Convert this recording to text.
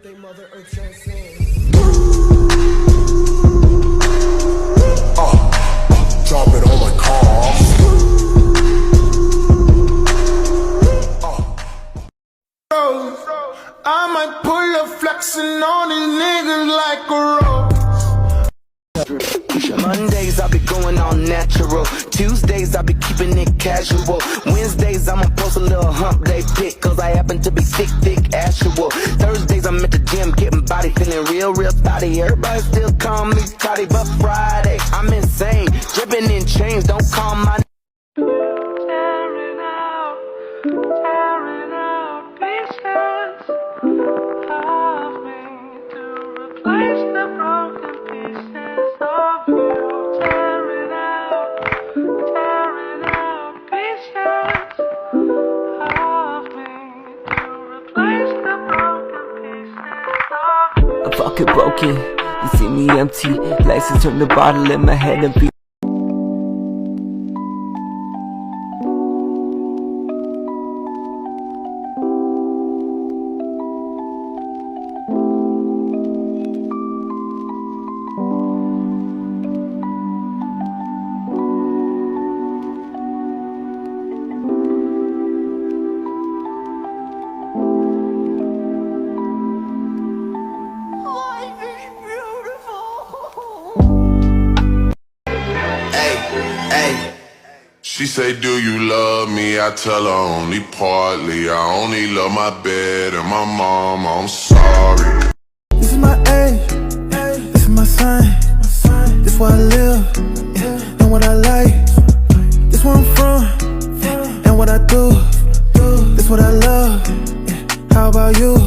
birthday, Mother Earth transcends. Drop it on my car. I might pull up flexing on these niggas like a rose. Mondays I be going all natural. Tuesdays I be keeping it casual. Wednesdays I'ma post a little hump day pic, cause I happen to be thick actual. Thursdays I'm at the gym getting body, feeling real thotty. Everybody still call me Toddy, but Friday I'm insane, dripping in chains, don't call my tearing out pieces of me to replace the broken pieces of you. Tearing out pieces of me to replace the broken pieces of you. I'm fucking broken, you see me empty. License turn the bottle in my head and be She say, do you love me? I tell her only partly. I only love my bed and my mom, I'm sorry. This is my age, this is my sign. This is where I live, and what I like. This where I'm from, and what I do. This what I love, how about you?